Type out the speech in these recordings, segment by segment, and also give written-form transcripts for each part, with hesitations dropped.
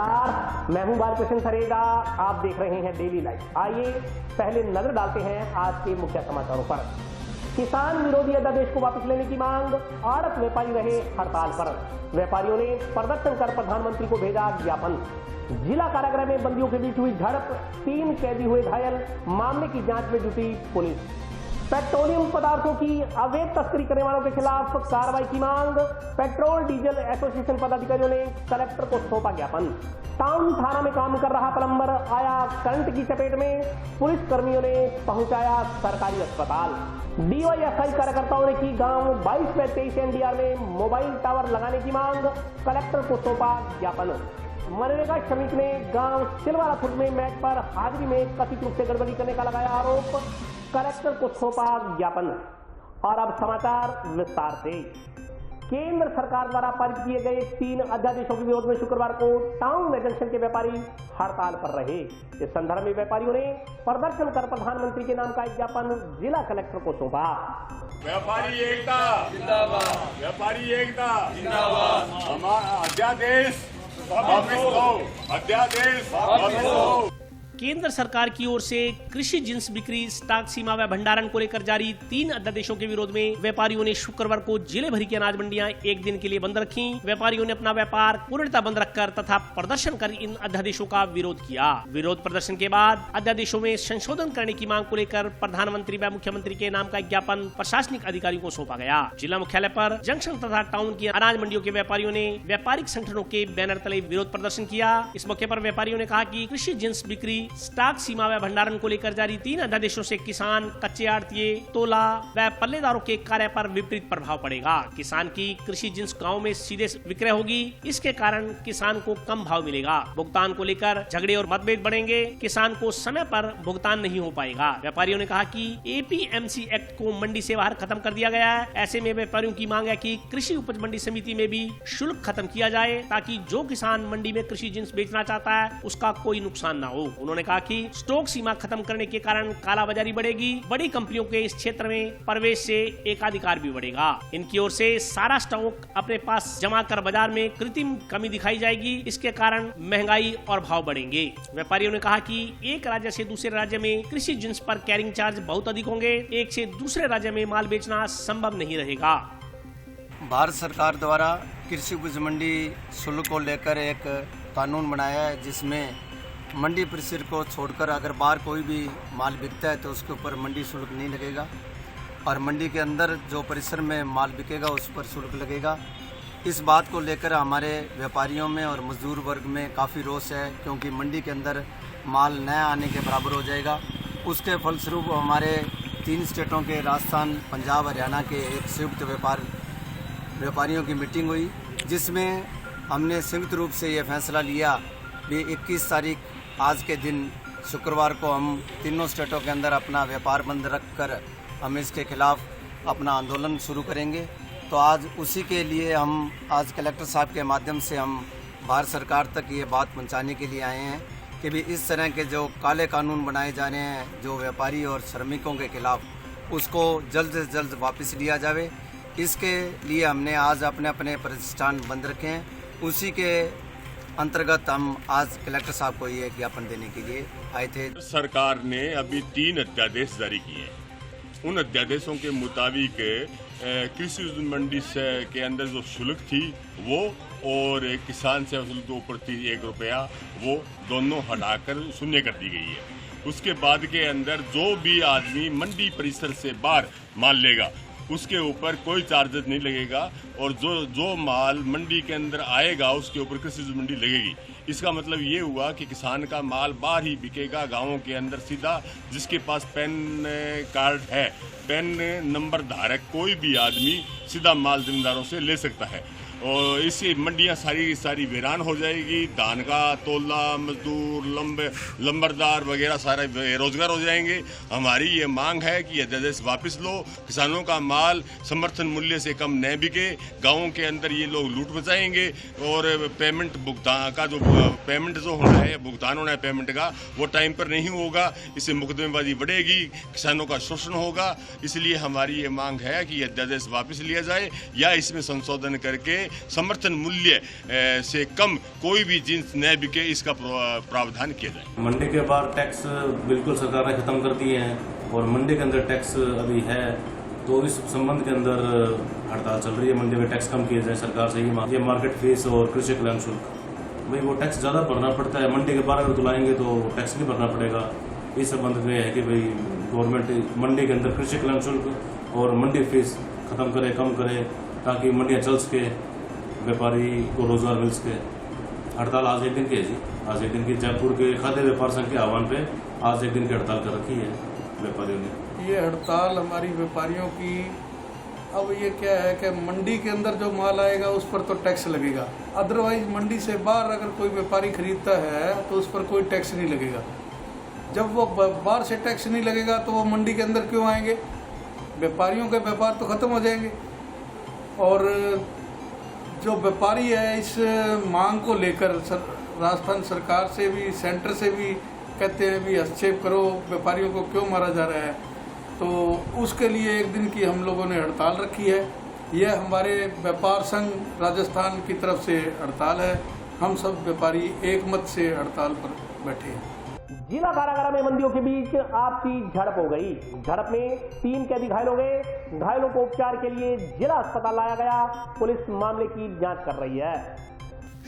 नमस्कार, मैं हूं बालकृष्ण सरेगा। आप देख रहे हैं डेली लाइफ। आइए पहले नजर डालते हैं आज के मुख्य समाचारों पर। किसान विरोधी अध्यादेश को वापस लेने की मांग, आड़त व्यापारी रहे हड़ताल पर। व्यापारियों ने प्रदर्शन कर प्रधानमंत्री को भेजा ज्ञापन। जिला कारागृह में बंदियों के बीच हुई झड़प, 3 कैदी हुए घायल, मामले की जांच में जुटी पुलिस। पेट्रोलियम पदार्थों की अवैध तस्करी करने वालों के खिलाफ कार्रवाई की मांग, पेट्रोल डीजल एसोसिएशन पदाधिकारियों ने कलेक्टर को सौंपा ज्ञापन। टाउन थाना में काम कर रहा प्लम्बर आया करंट की चपेट में, पुलिस कर्मियों ने पहुंचाया सरकारी अस्पताल। डीवाईएफआई कार्यकर्ताओं ने की गांव 22/23 एनडीआर में मोबाइल टावर लगाने की मांग, कलेक्टर को सौंपा ज्ञापन। मनरेगा श्रमिक ने गांव सिलवाला खुर्द में मैच पर हाजिरी में कथित रूप से गड़बड़ी करने का लगाया आरोप, कलेक्टर को सौंपा ज्ञापन। और अब समाचार विस्तार से। केंद्र सरकार द्वारा पारित किए गए 3 अध्यादेशों के विरोध में शुक्रवार को टाउन जंक्शन के व्यापारी हड़ताल पर रहे। इस संदर्भ में व्यापारियों ने प्रदर्शन कर प्रधानमंत्री के नाम का एक ज्ञापन जिला कलेक्टर को सौंपा। व्यापारी एकता जिंदाबाद, व्यापारी एकता जिंदाबाद। हमारा अध्यादेश वापस लो, अध्यादेश वापस लो। केंद्र सरकार की ओर से कृषि जिन्स बिक्री, स्टॉक सीमा व भंडारण को लेकर जारी 3 अध्यादेशों के विरोध में व्यापारियों ने शुक्रवार को जिले भर की अनाज मंडियां 1 दिन के लिए बंद रखी। व्यापारियों ने अपना व्यापार पूर्णतः बंद रखकर तथा प्रदर्शन कर इन अध्यादेशों का विरोध किया। विरोध प्रदर्शन के बाद अध्यादेशों में संशोधन करने की मांग को लेकर प्रधानमंत्री व मुख्यमंत्री के नाम का एक ज्ञापन प्रशासनिक अधिकारियों को सौंपा गया। जिला मुख्यालय पर जंक्शन तथा टाउन की अनाज मंडियों के व्यापारियों ने व्यापारिक संगठनों के बैनर तले विरोध प्रदर्शन किया। इस मौके पर व्यापारियों ने कहा कि कृषि जिन्स बिक्री, स्टॉक सीमा व भंडारण को लेकर जारी 3 अध्यादेशों से किसान, कच्चे आड़तिये, तोला व पल्लेदारों के कार्य पर विपरीत प्रभाव पड़ेगा। किसान की कृषि जिन्स गाँव में सीधे विक्रय होगी, इसके कारण किसान को कम भाव मिलेगा। भुगतान को लेकर झगड़े और मतभेद बढ़ेंगे, किसान को समय पर भुगतान नहीं हो पाएगा। व्यापारियों ने कहा कि एपीएमसी एक्ट को मंडी से बाहर खत्म कर दिया गया है। ऐसे में व्यापारियों की मांग है कि कृषि उपज मंडी समिति में भी शुल्क खत्म किया जाए, ताकि जो किसान मंडी में कृषि जिन्स बेचना चाहता है उसका कोई नुकसान न हो। उन्होंने कहा कि स्टॉक सीमा खत्म करने के कारण कालाबाजारी बढ़ेगी, बड़ी कंपनियों के इस क्षेत्र में प्रवेश से एकाधिकार भी बढ़ेगा। इनकी ओर से सारा स्टॉक अपने पास जमा कर बाजार में कृत्रिम कमी दिखाई जाएगी, इसके कारण महंगाई और भाव बढ़ेंगे। व्यापारियों ने कहा कि एक राज्य से दूसरे राज्य में कृषि जिन्स पर कैरिंग चार्ज बहुत अधिक होंगे, एक से दूसरे राज्य में माल बेचना संभव नहीं रहेगा। भारत सरकार द्वारा कृषि उपज मंडी शुल्क को लेकर एक कानून बनाया है, जिसमें मंडी परिसर को छोड़कर अगर बाहर कोई भी माल बिकता है तो उसके ऊपर मंडी शुल्क नहीं लगेगा, और मंडी के अंदर जो परिसर में माल बिकेगा उस पर शुल्क लगेगा। इस बात को लेकर हमारे व्यापारियों में और मजदूर वर्ग में काफ़ी रोष है, क्योंकि मंडी के अंदर माल नया आने के बराबर हो जाएगा। उसके फलस्वरूप हमारे 3 स्टेटों के राजस्थान, पंजाब, हरियाणा के एक संयुक्त व्यापारियों की मीटिंग हुई, जिसमें हमने संयुक्त रूप से ये फैसला लिया कि 21 तारीख आज के दिन शुक्रवार को हम तीनों स्टेटों के अंदर अपना व्यापार बंद रखकर हम इसके खिलाफ अपना आंदोलन शुरू करेंगे। तो आज उसी के लिए हम आज कलेक्टर साहब के माध्यम से हम भारत सरकार तक ये बात पहुंचाने के लिए आए हैं कि भी इस तरह के जो काले कानून बनाए जा रहे हैं जो व्यापारी और श्रमिकों के खिलाफ, उसको जल्द से जल्द वापस लिया जावे। इसके लिए हमने आज अपने अपने प्रतिष्ठान बंद रखे हैं। उसी के अंतर्गत हम आज कलेक्टर साहब को ये ज्ञापन देने के लिए आए थे। सरकार ने अभी 3 अध्यादेश जारी किए हैं। उन अध्यादेशों के मुताबिक कृषि मंडी से के अंदर जो शुल्क थी वो और किसान से वसूल जो प्रति 1 रुपया, वो दोनों हटाकर शून्य कर दी गई है। उसके बाद के अंदर जो भी आदमी मंडी परिसर से बाहर माल लेगा उसके ऊपर कोई चार्जेस नहीं लगेगा, और जो माल मंडी के अंदर आएगा उसके ऊपर कृषि मंडी लगेगी। इसका मतलब ये हुआ कि किसान का माल बाहर ही बिकेगा, गांवों के अंदर सीधा। जिसके पास पैन कार्ड है, पैन नंबर धारक कोई भी आदमी सीधा माल जमींदारों से ले सकता है, और इससे मंडियां सारी वीरान हो जाएगी। धान का तोला, मजदूर, लंबरदार वगैरह सारे बेरोजगार हो जाएंगे। हमारी ये मांग है कि अध्यादेश वापस लो, किसानों का माल समर्थन मूल्य से कम न बिके, गाँवों के अंदर ये लोग लूट मचाएंगे और पेमेंट भुगतान का जो पेमेंट जो होना है, भुगतान होना है पेमेंट का, वो टाइम पर नहीं होगा। इससे मुकदमेबाजी बढ़ेगी, किसानों का शोषण होगा। इसलिए हमारी ये मांग है कि अध्यादेश वापस लिया जाए या इसमें संशोधन करके समर्थन मूल्य से कम कोई भी जिन्स न बिके इसका प्रावधान किया जाए। मंडी के बाहर टैक्स बिल्कुल सरकार ने खत्म कर दिए हैं और मंडी के अंदर टैक्स अभी है, तो इस संबंध के अंदर हड़ताल चल रही है। मंडी में टैक्स कम किया जाए सरकार से ये मार्केट फीस और कृषि कल्याण शुल्क, भाई वो टैक्स ज़्यादा भरना पड़ता है। मंडी के बाहर अगर तुलाएंगे तो टैक्स नहीं भरना पड़ेगा। इस संबंध में है कि भाई गवर्नमेंट मंडी के अंदर कृषि कल्याण शुल्क और मंडी फीस खत्म करे, कम करे, ताकि मंडियाँ चल सके, व्यापारी को रोजगार मिल सके। हड़ताल आज एक दिन की है जी, आज एक दिन की। जयपुर के खाद्य व्यापार संघ के आह्वान पे आज एक दिन की हड़ताल कर रखी है व्यापारियों ने। ये हड़ताल हमारी व्यापारियों की, अब ये क्या है कि मंडी के अंदर जो माल आएगा उस पर तो टैक्स लगेगा, अदरवाइज मंडी से बाहर अगर कोई व्यापारी खरीदता है तो उस पर कोई टैक्स नहीं लगेगा। जब वो बाहर से टैक्स नहीं लगेगा तो वो मंडी के अंदर क्यों आएंगे? व्यापारियों के व्यापार तो ख़त्म हो जाएंगे। और जो व्यापारी है इस मांग को लेकर राजस्थान सरकार से भी, सेंटर से भी कहते हैं भी हस्तक्षेप करो, व्यापारियों को क्यों मारा जा रहा है। तो उसके लिए एक दिन की हम लोगों ने हड़ताल रखी है। यह हमारे व्यापार संघ राजस्थान की तरफ से हड़ताल है। हम सब व्यापारी एक मत से हड़ताल पर बैठे हैं। जिला कारागार में बंदियों के बीच आपसी झड़प हो गई। झड़प में 3 कैदी घायल हो गए। घायलों को उपचार के लिए जिला अस्पताल लाया गया। पुलिस मामले की जांच कर रही है।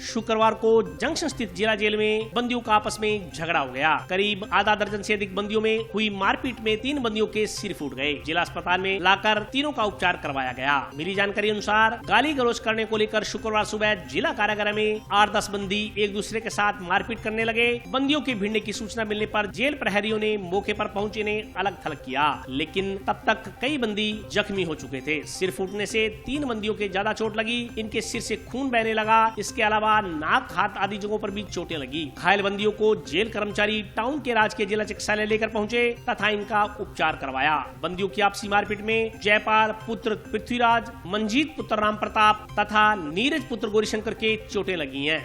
शुक्रवार को जंक्शन स्थित जिला जेल में बंदियों का आपस में झगड़ा हो गया। करीब आधा दर्जन से अधिक बंदियों में हुई मारपीट में 3 बंदियों के सिर फूट गए। जिला अस्पताल में लाकर तीनों का उपचार करवाया गया। मिली जानकारी अनुसार गाली गलौज करने को लेकर शुक्रवार सुबह जिला कारागार में 8-10 बंदी एक दूसरे के साथ मारपीट करने लगे। बंदियों के भिड़ने की सूचना मिलने पर जेल प्रहरियों ने मौके पर पहुंचे ने अलग थलग किया, लेकिन तब तक कई बंदी जख्मी हो चुके थे। सिर फूटने से 3 बंदियों के ज्यादा चोट लगी। इनके सिर से खून बहने लगा। इसके अलावा नाक, हाथ आदि जगहों पर भी चोटें लगी। घायल बंदियों को जेल कर्मचारी टाउन के राजकीय जिला चिकित्सालय लेकर पहुंचे तथा इनका उपचार करवाया। बंदियों की आपसी मारपीट में जयपाल पुत्र पृथ्वीराज, मंजीत पुत्र राम प्रताप तथा नीरज पुत्र गौरीशंकर के चोटें लगी हैं।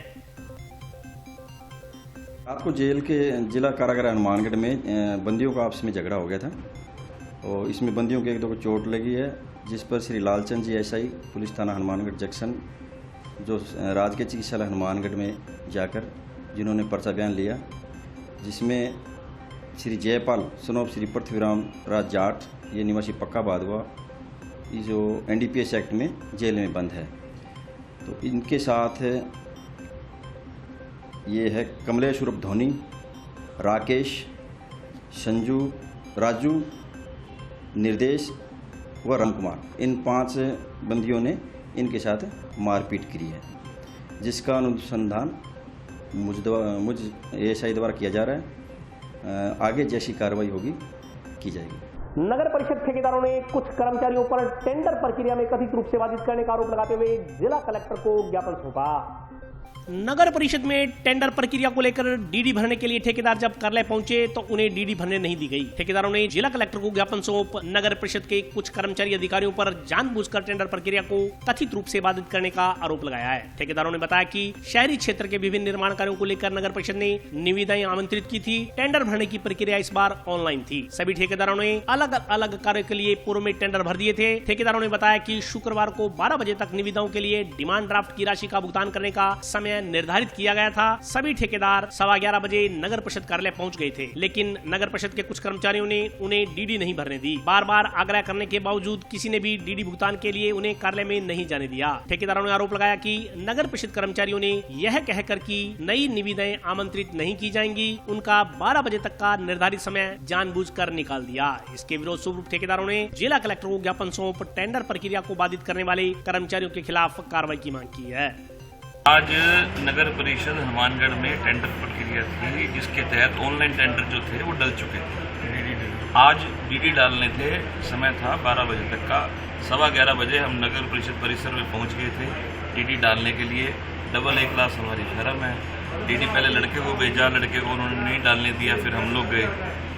रात को जेल के जिला कारागार हनुमानगढ़ में बंदियों का आपस में झगड़ा हो गया था और इसमें बंदियों के 1-2 को चोट लगी है, जिस पर श्री लालचंद जी एसआई पुलिस थाना हनुमानगढ़ जंक्शन जो राजकीय चिकित्सालय हनुमानगढ़ में जाकर जिन्होंने पर्चा बयान लिया, जिसमें श्री जयपाल सनोप श्री पृथ्वीराम राज जाट, ये निवासी पक्का बादवा, ये जो एनडीपीएस एक्ट में जेल में बंद है। तो इनके साथ ये है कमलेश उर्फ धोनी, राकेश, संजू, राजू, निर्देश व राम कुमार। इन 5 बंदियों ने इनके साथ मारपीट की है, जिसका अनुसंधान मुझ एएसआई द्वारा किया जा रहा है। आगे जैसी कार्रवाई होगी की जाएगी। नगर परिषद ठेकेदारों ने कुछ कर्मचारियों पर टेंडर प्रक्रिया में कथित रूप से बाधित करने का आरोप लगाते हुए जिला कलेक्टर को ज्ञापन सौंपा। नगर परिषद में टेंडर प्रक्रिया को लेकर डीडी भरने के लिए ठेकेदार जब कार्यालय पहुंचे तो उन्हें डीडी भरने नहीं दी गई। ठेकेदारों ने जिला कलेक्टर को ज्ञापन सौंप नगर परिषद के कुछ कर्मचारी अधिकारियों पर जानबूझकर टेंडर प्रक्रिया को कथित रूप से बाधित करने का आरोप लगाया है। ठेकेदारों ने बताया कि शहरी क्षेत्र के विभिन्न निर्माण कार्यों को लेकर नगर परिषद ने निविदाएं आमंत्रित की थी। टेंडर भरने की प्रक्रिया इस बार ऑनलाइन थी। सभी ठेकेदारों ने अलग अलग कार्य के लिए पूर्व में टेंडर भर दिए थे। ठेकेदारों ने बताया कि शुक्रवार को 12 बजे तक निविदाओं के लिए डिमांड ड्राफ्ट की राशि का भुगतान करने का समय निर्धारित किया गया था। सभी ठेकेदार 11:15 बजे नगर परिषद कार्यालय पहुंच गए थे, लेकिन नगर परिषद के कुछ कर्मचारियों ने उन्हें डीडी नहीं भरने दी। बार बार आग्रह करने के बावजूद किसी ने भी डीडी भुगतान के लिए उन्हें कार्यालय में नहीं जाने दिया। ठेकेदारों ने आरोप लगाया कि नगर परिषद कर्मचारियों ने यह कहकर कि नई निविदाएं आमंत्रित नहीं की जाएंगी, उनका 12 बजे तक का निर्धारित समय जानबूझकर निकाल दिया। इसके विरोध स्वरूप ठेकेदारों ने जिला कलेक्टर को ज्ञापन सौंप टेंडर प्रक्रिया को बाधित करने वाले कर्मचारियों के खिलाफ कार्रवाई की मांग की है। आज नगर परिषद हनुमानगढ़ में टेंडर प्रक्रिया थी, जिसके तहत ऑनलाइन टेंडर जो थे वो डल चुके थे। आज डीडी डालने थे, समय था 12 बजे तक का। 11:15 बजे हम नगर परिषद परिसर में पहुंच गए थे डीडी डालने के लिए। डबल A क्लास हमारी फर्म है। डीडी पहले लड़के को भेजा, लड़के को उन्होंने नहीं डालने दिया, फिर हम लोग गए।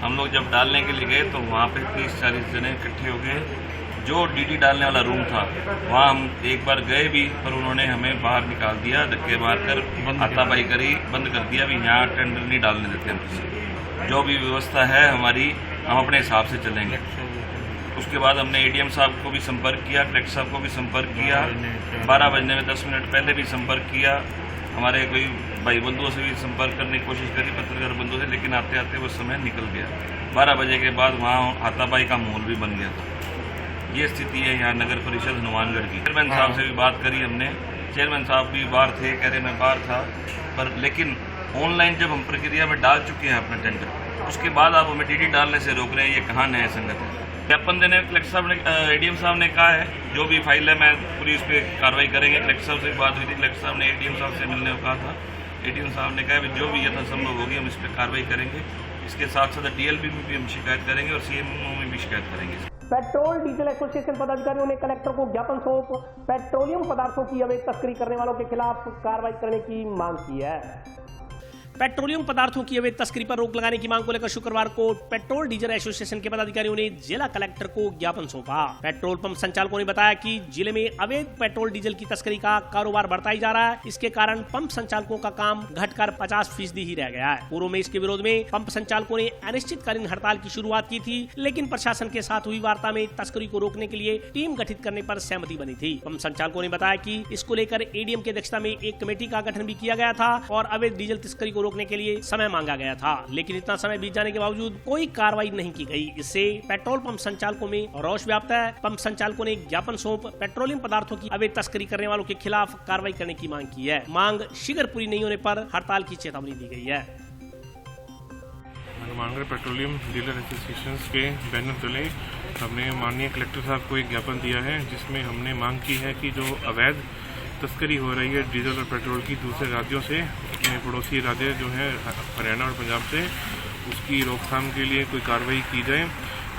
हम लोग जब डालने के लिए गए तो वहाँ पे 30-40 जने इकट्ठे हो गए। जो डीडी डालने वाला रूम था वहाँ हम एक बार गए भी, पर उन्होंने हमें बाहर निकाल दिया, धक्के मारकर हाथापाई करी, बंद कर दिया। भी यहाँ टेंडर नहीं डालने देते हम किसी। जो भी व्यवस्था है हमारी, हम अपने हिसाब से चलेंगे। उसके बाद हमने एडीएम साहब को भी संपर्क किया, कलेक्टर साहब को भी संपर्क किया, 12 बजने में 10 मिनट पहले भी संपर्क किया, हमारे कोई भाई बंधुओं से भी संपर्क करने की कोशिश करी, पत्रकार बंधुओं से, लेकिन आते आते वो समय निकल गया। 12 बजे के बाद वहाँ हाथापाई का माहौल भी बन गया था। ये स्थिति है यहाँ नगर परिषद हनुमानगढ़ की। चेयरमैन साहब से भी बात करी हमने, चेयरमैन साहब भी बाहर थे, कह रहे मैं बाहर था, पर लेकिन ऑनलाइन जब हम प्रक्रिया में डाल चुके हैं अपना टेंडर, उसके बाद आप हमें डीडी डालने से रोक रहे हैं, ये कहाँ न्याय संगत है। ज्ञापन देने कलेक्टर साहब ने, एडीएम साहब ने कहा है जो भी फाइल है मैं पूरी उस पर कार्रवाई करेंगे। कलेक्टर साहब से बात हुई थी, कलेक्टर साहब ने एडीएम साहब से मिलने को कहा था। एडीएम साहब ने कहा जो भी यथासंभव होगी हम इस पर कार्रवाई करेंगे। इसके साथ साथ डीएलबी में भी हम शिकायत करेंगे और सीएमओ में भी शिकायत करेंगे। पेट्रोल डीजल एसोसिएशन पदाधिकारियों ने कलेक्टर को ज्ञापन सौंप पेट्रोलियम पदार्थों की अवैध तस्करी करने वालों के खिलाफ कार्रवाई करने की मांग की है। पेट्रोलियम पदार्थों की अवैध तस्करी पर रोक लगाने की मांग को लेकर शुक्रवार को पेट्रोल डीजल एसोसिएशन के पदाधिकारियों ने जिला कलेक्टर को ज्ञापन सौंपा। पेट्रोल पंप संचालकों ने बताया कि जिले में अवैध पेट्रोल डीजल की तस्करी का कारोबार बढ़ता ही जा रहा है। इसके कारण पंप संचालकों का काम घटकर 50% ही रह गया है। पूर्व में इसके विरोध में पंप संचालकों ने अनिश्चितकालीन हड़ताल की शुरुआत की थी, लेकिन प्रशासन के साथ हुई वार्ता में तस्करी को रोकने के लिए टीम गठित करने पर सहमति बनी थी। पंप संचालकों ने बताया कि इसको लेकर एडीएम की अध्यक्षता में एक कमेटी का गठन भी किया गया था और अवैध डीजल तस्करी को रोकने के लिए समय मांगा गया था, लेकिन इतना समय बीत जाने के बावजूद कोई कार्रवाई नहीं की गई। इससे पेट्रोल पंप संचालकों में रोष व्याप्त है। पंप संचालकों ने ज्ञापन सौंप पेट्रोलियम पदार्थों की अवैध तस्करी करने वालों के खिलाफ कार्रवाई करने की मांग की है। मांग शीघ्र पूरी नहीं होने पर हड़ताल की चेतावनी दी गई है। हनुमानगढ़ पेट्रोलियम डीलर एसोसिएशन के बैनर तले हमने माननीय कलेक्टर साहब को एक ज्ञापन दिया है, जिसमें हमने मांग की है कि जो अवैध तस्करी हो रही है डीजल और पेट्रोल की दूसरे राज्यों से, पड़ोसी राज्य जो है हरियाणा और पंजाब से, उसकी रोकथाम के लिए कोई कार्रवाई की जाए।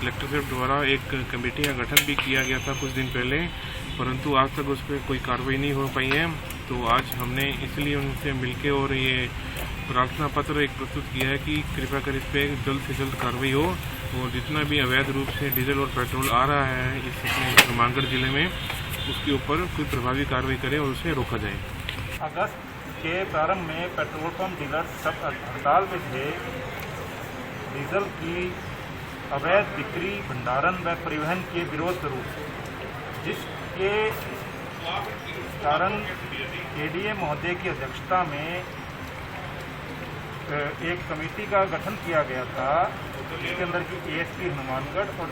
कलेक्टर साहब द्वारा एक कमेटी का गठन भी किया गया था कुछ दिन पहले, परंतु आज तक उस पर कोई कार्रवाई नहीं हो पाई है। तो आज हमने इसलिए उनसे मिलके और ये प्रार्थना पत्र एक प्रस्तुत किया है कि कृपया कर इस पर जल्द से जल्द कार्रवाई हो और जितना भी अवैध रूप से डीजल और पेट्रोल आ रहा है इस हनुमानगढ़ जिले में, उसके ऊपर कोई प्रभावी कार्रवाई करे और उसे रोका जाए। अगस्त के प्रारंभ में पेट्रोल पंप डीलर सब हड़ताल में थे। डीजल की अवैध बिक्री, भंडारण व परिवहन के विरोध स्वरूप, जिसके कारण एडीएम महोदय की अध्यक्षता में एक कमेटी का गठन किया गया था, जिसके अंदर की एएसपी हनुमानगढ़ और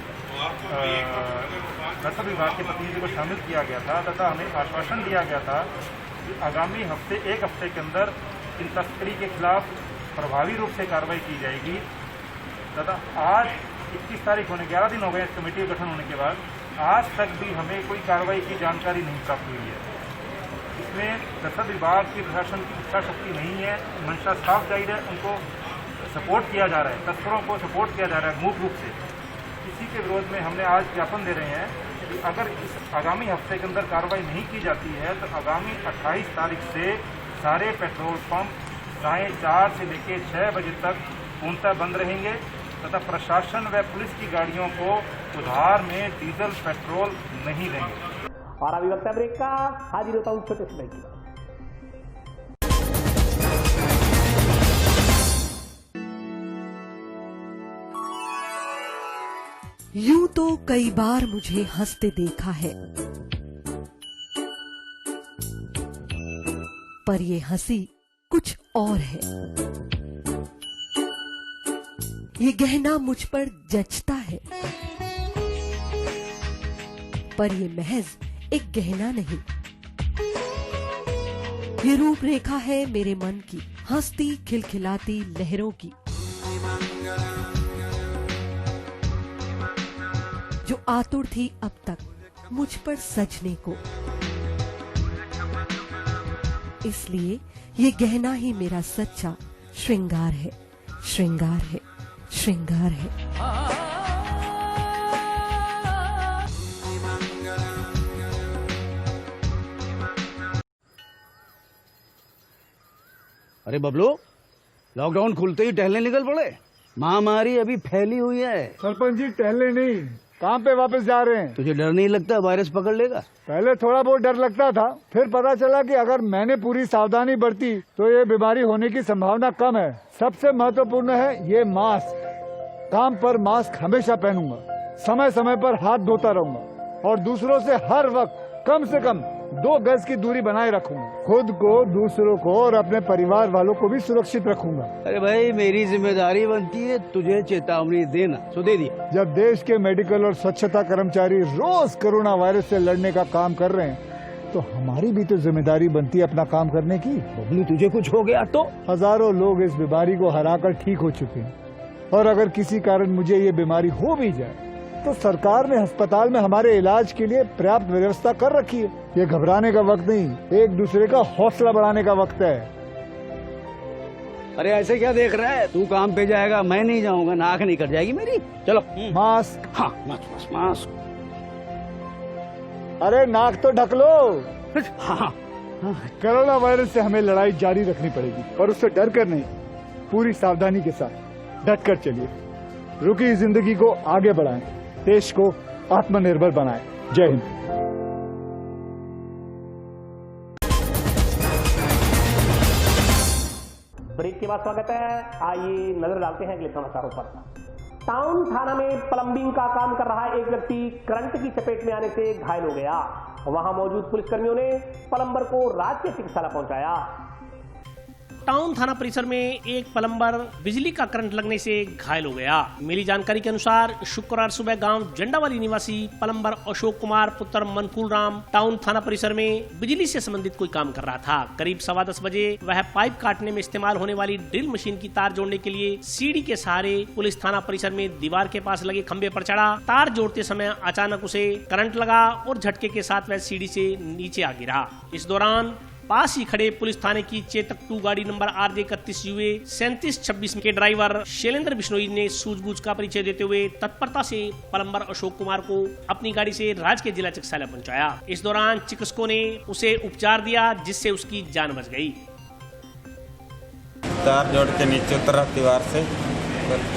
रसद विभाग के प्रतिनिधि को शामिल किया गया था तथा हमें आश्वासन दिया गया था कि आगामी एक हफ्ते के अंदर इन तस्करी के खिलाफ प्रभावी रूप से कार्रवाई की जाएगी। तथा आज 21 तारीख होने 11 दिन हो गए इस कमेटी का गठन होने के बाद, आज तक भी हमें कोई कार्रवाई की जानकारी नहीं प्राप्त हुई है। इसमें रसद विभाग की प्रशासन की इच्छा शक्ति नहीं है, मंशा साफ जाहिर है, उनको सपोर्ट किया जा रहा है, तस्करों को सपोर्ट किया जा रहा है मूल रूप से। इसी के विरोध में हमने आज ज्ञापन दे रहे हैं कि अगर इस आगामी हफ्ते के अंदर कार्रवाई नहीं की जाती है तो आगामी 28 तारीख से सारे पेट्रोल पंप 4:30 से लेकर 6 बजे तक पूर्णतः बंद रहेंगे तथा प्रशासन व पुलिस की गाड़ियों को उधार में डीजल पेट्रोल नहीं देंगे। और अभी वक्त ब्रेक का, हाजिर होता हूँ छोटे से ब्रेक की बात। यूं तो कई बार मुझे हंसते देखा है, पर ये हंसी कुछ और है। ये गहना मुझ पर जचता है, पर ये महज एक गहना नहीं, ये रूपरेखा है मेरे मन की, हंसती खिलखिलाती लहरों की, जो आतुर थी अब तक मुझ पर सजने को। इसलिए ये गहना ही मेरा सच्चा श्रृंगार है, श्रृंगार है, श्रृंगार है। अरे बबलू, लॉकडाउन खुलते ही टहलने निकल पड़े। महामारी अभी फैली हुई है। सरपंच जी, टहलने नहीं, काम पे वापस जा रहे हैं। तुझे डर नहीं लगता वायरस पकड़ लेगा? पहले थोड़ा बहुत डर लगता था, फिर पता चला कि अगर मैंने पूरी सावधानी बरती तो ये बीमारी होने की संभावना कम है। सबसे महत्वपूर्ण है ये मास्क। काम पर मास्क हमेशा पहनूंगा, समय समय पर हाथ धोता रहूंगा और दूसरों से हर वक्त कम से कम 2 गज की दूरी बनाए रखूंगा। खुद को, दूसरों को और अपने परिवार वालों को भी सुरक्षित रखूंगा। अरे भाई, मेरी जिम्मेदारी बनती है तुझे चेतावनी देना, तो दे दिया। जब देश के मेडिकल और स्वच्छता कर्मचारी रोज कोरोना वायरस से लड़ने का काम कर रहे हैं तो हमारी भी तो जिम्मेदारी बनती है अपना काम करने की। बबलू, तुझे कुछ हो गया तो? हजारों लोग इस बीमारी को हराकर ठीक हो चुके हैं और अगर किसी कारण मुझे ये बीमारी हो भी जाए तो सरकार ने अस्पताल में हमारे इलाज के लिए पर्याप्त व्यवस्था कर रखी है। ये घबराने का वक्त नहीं, एक दूसरे का हौसला बढ़ाने का वक्त है। अरे ऐसे क्या देख रहा है? तू काम पे जाएगा, मैं नहीं जाऊंगा, नाक नहीं कट जाएगी मेरी। चलो। मास्क। हाँ, मास्क। अरे नाक तो ढक लो। हाँ। कोरोना वायरस से हमें लड़ाई जारी रखनी पड़ेगी और उससे डर कर नहीं, पूरी सावधानी के साथ डट कर चलिए। रुकी जिंदगी को आगे बढ़ाएं, देश को आत्मनिर्भर बनाएं। जय हिंद। ब्रेक के बाद स्वागत है। आइए नजर डालते हैं अगले समाचारों पर। टाउन थाना में प्लम्बिंग का काम कर रहा एक व्यक्ति करंट की चपेट में आने से घायल हो गया। वहां मौजूद पुलिसकर्मियों ने प्लम्बर को राजकीय चिकित्सालय पहुंचाया। टाउन थाना परिसर में एक प्लम्बर बिजली का करंट लगने से घायल हो गया। मिली जानकारी के अनुसार शुक्रवार सुबह गांव जंडावाली निवासी प्लम्बर अशोक कुमार पुत्र मनफूल राम टाउन थाना परिसर में बिजली से संबंधित कोई काम कर रहा था। करीब 10:15 बजे वह पाइप काटने में इस्तेमाल होने वाली ड्रिल मशीन की तार जोड़ने के लिए सीढ़ी के सहारे पुलिस थाना परिसर में दीवार के पास लगे खंबे पर चढ़ा। तार जोड़ते समय अचानक उसे करंट लगा और झटके के साथ वह सीढ़ी से नीचे आ गिरा। इस दौरान पास ही खड़े पुलिस थाने की चेतक 2 गाड़ी नंबर RJ 31 UA 3726 के ड्राइवर शैलेंद्र बिश्नोई ने सूझबूझ का परिचय देते हुए तत्परता से प्लम्बर अशोक कुमार को अपनी गाड़ी से राजकीय जिला चिकित्सालय पहुंचाया। इस दौरान चिकित्सकों ने उसे उपचार दिया जिससे उसकी जान बच गई। तार जोड़ के नीचे उतरा दीवार से,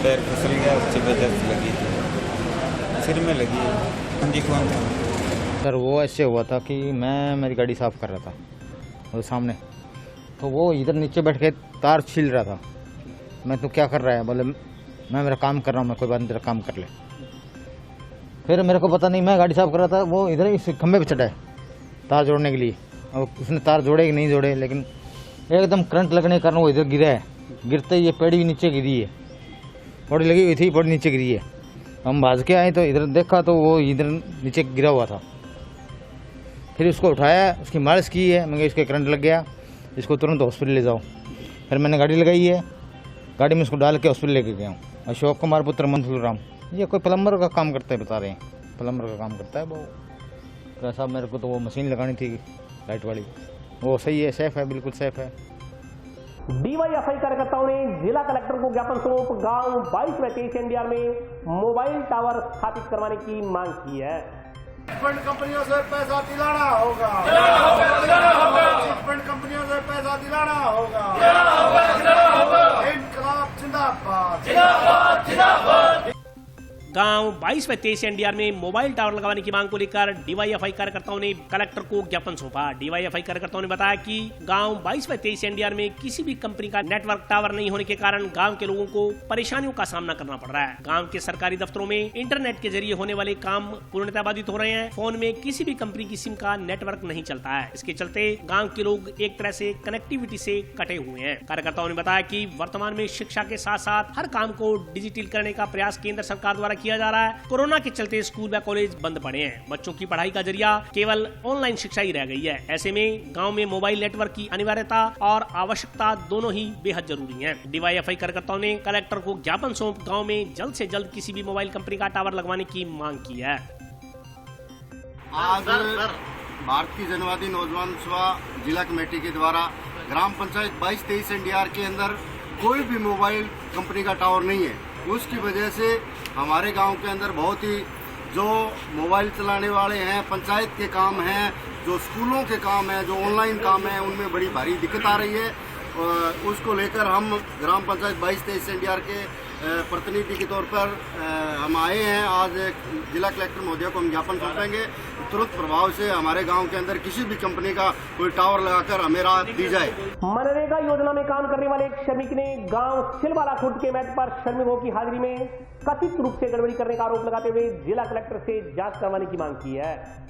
पैर फिसल गया, उसकी वजह से लगी थी, सिर में लगी है। सर वो ऐसे हुआ था कि मैं मेरी गाड़ी साफ कर रहा था वो सामने, तो वो इधर नीचे बैठ के तार छील रहा था। मैं तो क्या कर रहा है, बोले मैं मेरा काम कर रहा हूँ, मैं कोई बात नहीं तेरा काम कर ले। फिर मेरे को पता नहीं, मैं गाड़ी साफ कर रहा था, वो इधर इस खंबे पे चढ़ा है तार जोड़ने के लिए। और उसने तार जोड़े कि नहीं जोड़े, लेकिन एकदम करंट लगने के कारण वो इधर गिरा है। गिरते ही ये पेड़ भी नीचे गिरी है, पौड़ी लगी हुई थी, पौड़ी नीचे गिरी है। हम भाग के आए तो इधर देखा तो वो इधर नीचे गिरा हुआ था। फिर उसको उठाया, उसकी मालिश की है, मगर इसके करंट लग गया, इसको तुरंत हॉस्पिटल ले जाओ। फिर मैंने गाड़ी लगाई है, गाड़ी में इसको डाल के हॉस्पिटल लेके गया हूँ। अशोक कुमार पुत्र मनफूल राम, ये कोई प्लम्बर का काम करता है, बता रहे हैं प्लम्बर का काम करता है वो। साहब मेरे को तो वो मशीन लगानी थी लाइट वाली, वो सही है, सेफ है, बिल्कुल सेफ है। DYFI कार्यकर्ताओं ने जिला कलेक्टर को ज्ञापन स्वरूप गांव 22 व 23 NDR में मोबाइल टावर स्थापित करवाने की मांग की है। चिटफंड कंपनियों से पैसा दिलाना होगा, चिटफंड कंपनियों से पैसा दिलाना होगा, इनकलाब जिंदाबाद। गांव 22 व 23 NDR में मोबाइल टावर लगाने की मांग को लेकर DYFI कार्यकर्ताओं ने कलेक्टर को ज्ञापन सौंपा। DYFI कार्यकर्ताओं ने बताया कि गांव 22 व 23 NDR में किसी भी कंपनी का नेटवर्क टावर नहीं होने के कारण गांव के लोगों को परेशानियों का सामना करना पड़ रहा है। गांव के सरकारी दफ्तरों में इंटरनेट के जरिए होने वाले काम पूर्णतः बाधित हो रहे हैं। फोन में किसी भी कंपनी की सिम का नेटवर्क नहीं चलता है। इसके चलते गाँव के लोग एक तरह से कनेक्टिविटी से कटे हुए हैं। कार्यकर्ताओं ने बताया कि वर्तमान में शिक्षा के साथ साथ हर काम को डिजिटल करने का प्रयास केंद्र सरकार द्वारा किया जा रहा है। कोरोना के चलते स्कूल व कॉलेज बंद पड़े हैं। बच्चों की पढ़ाई का जरिया केवल ऑनलाइन शिक्षा ही रह गई है। ऐसे में गांव में मोबाइल नेटवर्क की अनिवार्यता और आवश्यकता दोनों ही बेहद जरूरी है। DYFI कार्यकर्ताओं ने कलेक्टर को ज्ञापन सौंप गांव में जल्द से जल्द किसी भी मोबाइल कंपनी का टावर लगवाने की मांग की है। आज भारतीय जनवादी नौजवान सभा जिला कमेटी के द्वारा ग्राम पंचायत 22-23 NDR के अंदर कोई भी मोबाइल कंपनी का टावर नहीं है। उसकी वजह से हमारे गांव के अंदर बहुत ही जो मोबाइल चलाने वाले हैं, पंचायत के काम हैं, जो स्कूलों के काम हैं, जो ऑनलाइन काम है, उनमें बड़ी भारी दिक्कत आ रही है। उसको लेकर हम ग्राम पंचायत 22-23 NDR के प्रतिनिधि के तौर पर हम आए हैं। आज जिला कलेक्टर महोदय को हम ज्ञापन सौंपेंगे, तुरंत प्रभाव से हमारे गांव के अंदर किसी भी कंपनी का कोई टावर लगाकर हमें राहत दी जाए। मनरेगा योजना में काम करने वाले एक श्रमिक ने गांव सिलवाला खुर्द के मैट पर श्रमिकों की हाजिरी में कथित रूप से गड़बड़ी करने का आरोप लगाते हुए जिला कलेक्टर से जांच करवाने की मांग की है।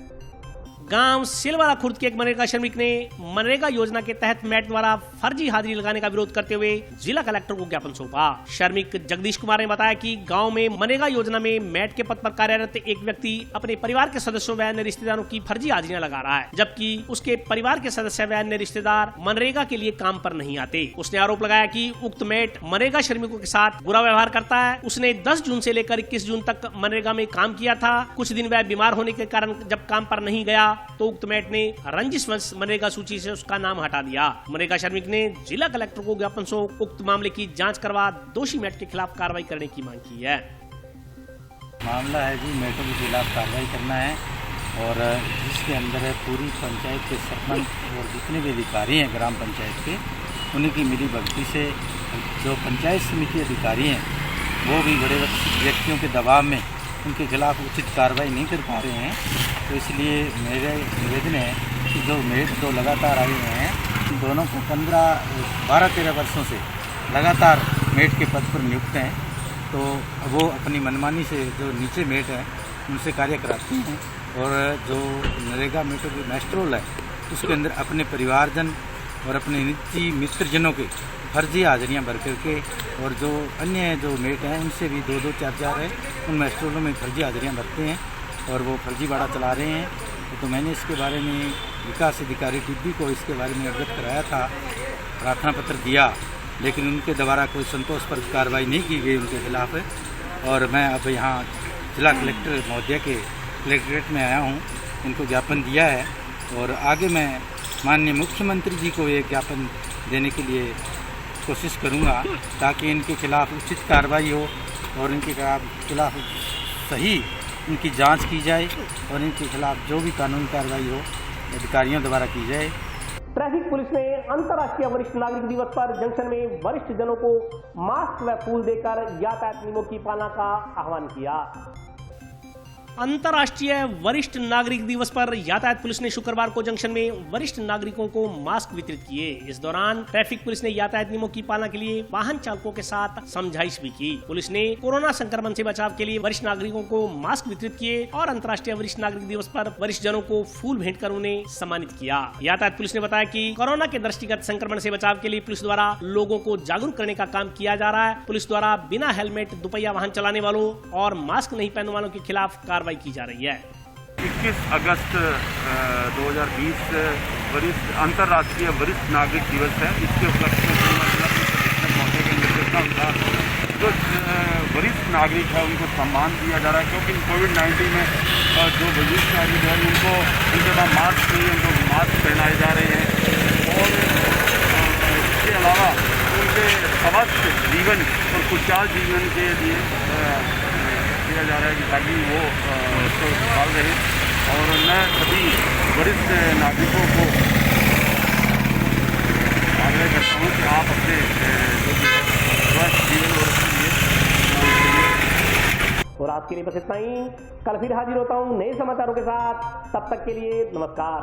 गांव सिलवाला खुर्द के एक मनरेगा श्रमिक ने मनरेगा योजना के तहत मैट द्वारा फर्जी हाजिरी लगाने का विरोध करते हुए जिला कलेक्टर को ज्ञापन सौंपा। श्रमिक जगदीश कुमार ने बताया कि गांव में मनरेगा योजना में मैट के पद पर कार्यरत एक व्यक्ति अपने परिवार के सदस्यों व अन्य रिश्तेदारों की फर्जी हाजिरियां लगा रहा है, जबकि उसके परिवार के सदस्य व अन्य रिश्तेदार मनरेगा के लिए काम पर नहीं आते। उसने आरोप लगाया कि उक्त मैट मनरेगा श्रमिकों के साथ बुरा व्यवहार करता है। उसने 10 जून से लेकर 21 जून तक मनरेगा में काम किया था। कुछ दिन वह बीमार होने के कारण जब काम पर नहीं गया तो उक्त मैट ने रंजिश वंश मनरेगा सूची से उसका नाम हटा दिया। मनरेगा श्रमिक ने जिला कलेक्टर को ज्ञापन सौंप उक्त मामले की जांच करवा दोषी मैट के खिलाफ कार्रवाई करने की मांग की है। मामला है जी, मैटों के खिलाफ कार्रवाई करना है और इसके अंदर पूरी पंचायत के सरपंच और जितने भी अधिकारी हैं ग्राम पंचायत के, उन्हीं की मिली भगती से जो पंचायत समिति अधिकारी हैं वो भी बड़े व्यक्तियों के दबाव में उनके खिलाफ उचित कार्रवाई नहीं कर पा रहे हैं। तो इसलिए मेरे निवेदन है कि जो मेट तो लगातार आए हैं, दोनों को 12-13 वर्षों से लगातार मेट के पद पर नियुक्त हैं, तो वो अपनी मनमानी से जो नीचे मेट हैं उनसे कार्य कराते हैं और जो नरेगा मेटों की मैस्ट्रोल है उसके अंदर अपने परिवारजन और अपने निजी मित्रजनों के फर्जी हाजिरियाँ भर करके और जो अन्य जो मेट हैं उनसे भी 2-2, 4-4 है उन मैस्ट्रोलों में फर्जी हाजिरियाँ भरते हैं और वो फर्जी भाड़ा चला रहे हैं। तो मैंने इसके बारे में विकास अधिकारी टिब्बी को इसके बारे में अवगत कराया था, प्रार्थना पत्र दिया, लेकिन उनके द्वारा कोई संतोषप्रद कार्रवाई नहीं की गई उनके खिलाफ। और मैं अब यहाँ जिला कलेक्टर महोदय के कलेक्ट्रेट में आया हूँ, इनको ज्ञापन दिया है और आगे मैं माननीय मुख्यमंत्री जी को ये ज्ञापन देने के लिए कोशिश करूँगा ताकि इनके खिलाफ उचित कार्रवाई हो और इनके खिलाफ सही इनकी जांच की जाए और इनके खिलाफ जो भी कानूनी कार्रवाई हो अधिकारियों द्वारा की जाए। ट्रैफिक पुलिस ने अंतर्राष्ट्रीय वरिष्ठ नागरिक दिवस पर जंक्शन में वरिष्ठ जनों को मास्क व फूल देकर यातायात नियमों की पालना का आह्वान किया। अंतर्राष्ट्रीय वरिष्ठ नागरिक दिवस पर यातायात पुलिस ने शुक्रवार को जंक्शन में वरिष्ठ नागरिकों को मास्क वितरित किए। इस दौरान ट्रैफिक पुलिस ने यातायात नियमों की पालना के लिए वाहन चालकों के साथ समझाइश भी की। पुलिस ने कोरोना संक्रमण से बचाव के लिए वरिष्ठ नागरिकों को मास्क वितरित किए और अंतर्राष्ट्रीय वरिष्ठ नागरिक दिवस पर वरिष्ठ जनों को फूल भेंट कर उन्हें सम्मानित किया। यातायात पुलिस ने बताया कि कोरोना के दृष्टिगत संक्रमण से बचाव के लिए पुलिस द्वारा लोगों को जागरूक करने का काम किया जा रहा है। पुलिस द्वारा बिना हेलमेट दुपहिया वाहन चलाने वालों और मास्क नहीं पहनने वालों के खिलाफ कार्रवाई की जा रही है। 21 अगस्त 2020 वरिष्ठ अंतर्राष्ट्रीय वरिष्ठ नागरिक दिवस है। इसके उपलक्ष्य में मौके के निर्देशानुसार जो वरिष्ठ नागरिक है उनको सम्मान दिया जा रहा है, क्योंकि कोविड-19 में जो वरिष्ठ नागरिक है उनको उनके पास मास्क नहीं है, उनको मास्क पहनाए जा रहे हैं और इसके अलावा उनके स्वस्थ जीवन और खुशहाल जीवन के लिए किया जा रहा है कि ताकि वो उसको संभाल रहे। और मैं सभी वरिष्ठ नागरिकों को आग्रह करता हूँ कि आप अपने जो भी स्वस्थ जीवन और और आज के लिए बस इतना ही। कल फिर हाजिर होता हूँ नए समाचारों के साथ, तब तक के लिए नमस्कार।